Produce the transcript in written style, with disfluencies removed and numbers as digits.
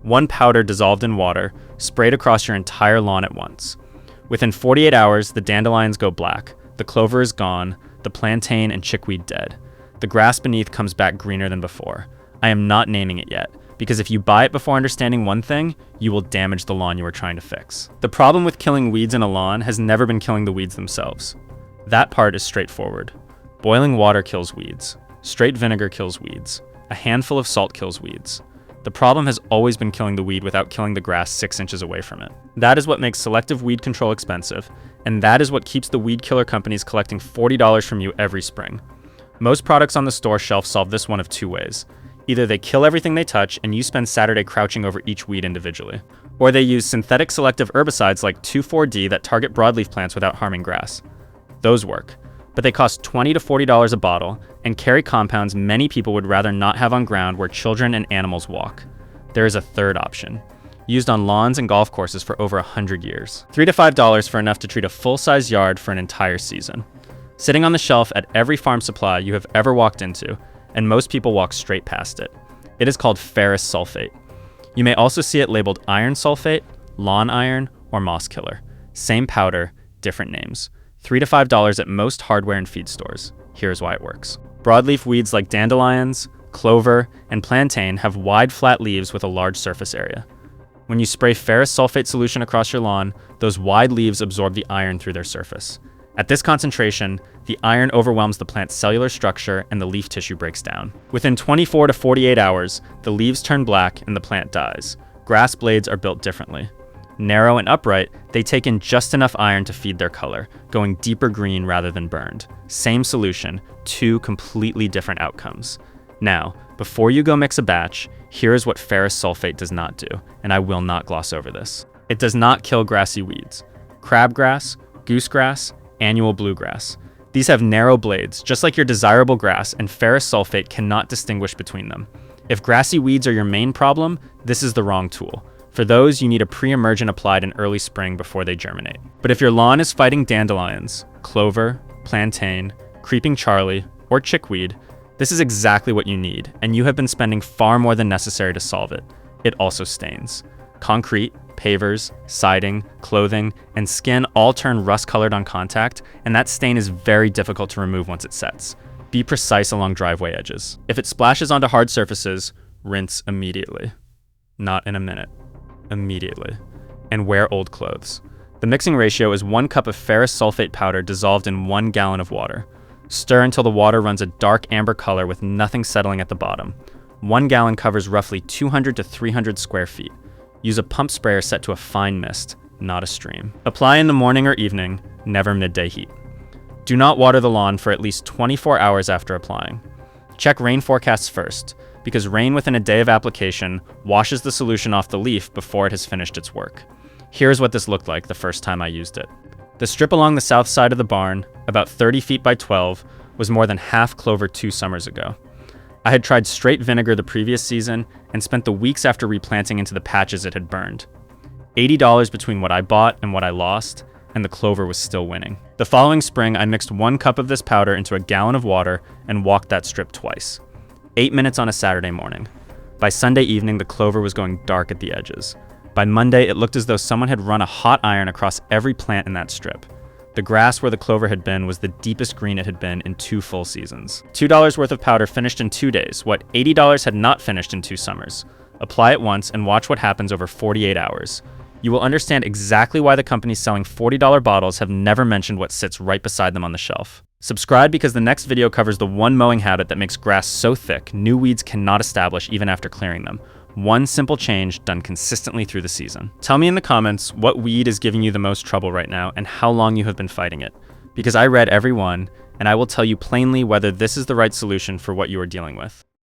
One powder dissolved in water, sprayed across your entire lawn at once. Within 48 hours, the dandelions go black, the clover is gone, the plantain and chickweed dead. The grass beneath comes back greener than before. I am not naming it yet, because if you buy it before understanding one thing, you will damage the lawn you are trying to fix. The problem with killing weeds in a lawn has never been killing the weeds themselves. That part is straightforward. Boiling water kills weeds. Straight vinegar kills weeds. A handful of salt kills weeds. The problem has always been killing the weed without killing the grass 6 inches away from it. That is what makes selective weed control expensive, and that is what keeps the weed killer companies collecting $40 from you every spring. Most products on the store shelf solve this one of two ways. Either they kill everything they touch and you spend Saturday crouching over each weed individually, or they use synthetic selective herbicides like 2,4-D that target broadleaf plants without harming grass. Those work, but they cost $20 to $40 a bottle and carry compounds many people would rather not have on ground where children and animals walk. There is a third option, used on lawns and golf courses for over 100 years. $3 to $5 for enough to treat a full-size yard for an entire season. Sitting on the shelf at every farm supply you have ever walked into, and most people walk straight past it. It is called ferrous sulfate. You may also see it labeled iron sulfate, lawn iron, or moss killer. Same powder, different names. $3 to $5 at most hardware and feed stores. Here's why it works. Broadleaf weeds like dandelions, clover, and plantain have wide flat leaves with a large surface area. When you spray ferrous sulfate solution across your lawn, those wide leaves absorb the iron through their surface. At this concentration, the iron overwhelms the plant's cellular structure and the leaf tissue breaks down. Within 24 to 48 hours, the leaves turn black and the plant dies. Grass blades are built differently. Narrow and upright, they take in just enough iron to feed their color, going deeper green rather than burned. Same solution, two completely different outcomes. Now, before you go mix a batch, here is what ferrous sulfate does not do, and I will not gloss over this. It does not kill grassy weeds. Crabgrass, goosegrass, annual bluegrass. These have narrow blades, just like your desirable grass, and ferrous sulfate cannot distinguish between them. If grassy weeds are your main problem, this is the wrong tool. For those, you need a pre-emergent applied in early spring before they germinate. But if your lawn is fighting dandelions, clover, plantain, creeping Charlie, or chickweed, this is exactly what you need, and you have been spending far more than necessary to solve it. It also stains. Concrete, pavers, siding, clothing, and skin all turn rust-colored on contact, and that stain is very difficult to remove once it sets. Be precise along driveway edges. If it splashes onto hard surfaces, rinse immediately. Not in a minute. Immediately. And wear old clothes. The mixing ratio is 1 cup of ferrous sulfate powder dissolved in 1 gallon of water. Stir until the water runs a dark amber color with nothing settling at the bottom. 1 gallon covers roughly 200 to 300 square feet. Use a pump sprayer set to a fine mist, not a stream. Apply in the morning or evening, never midday heat. Do not water the lawn for at least 24 hours after applying. Check rain forecasts first, because rain within a day of application washes the solution off the leaf before it has finished its work. Here's what this looked like the first time I used it. The strip along the south side of the barn, about 30 feet by 12, was more than half clover 2 summers ago. I had tried straight vinegar the previous season and spent the weeks after replanting into the patches it had burned. $80 between what I bought and what I lost, and the clover was still winning. The following spring, I mixed 1 cup of this powder into a gallon of water and walked that strip twice. 8 minutes on a Saturday morning. By Sunday evening, the clover was going dark at the edges. By Monday, it looked as though someone had run a hot iron across every plant in that strip. The grass where the clover had been was the deepest green it had been in 2 full seasons. $2 worth of powder finished in 2 days, what $80 had not finished in 2 summers. Apply it once and watch what happens over 48 hours. You will understand exactly why the companies selling $40 bottles have never mentioned what sits right beside them on the shelf. Subscribe because the next video covers the one mowing habit that makes grass so thick new weeds cannot establish even after clearing them. One simple change done consistently through the season. Tell me in the comments what weed is giving you the most trouble right now and how long you have been fighting it. Because I read every one, and I will tell you plainly whether this is the right solution for what you are dealing with.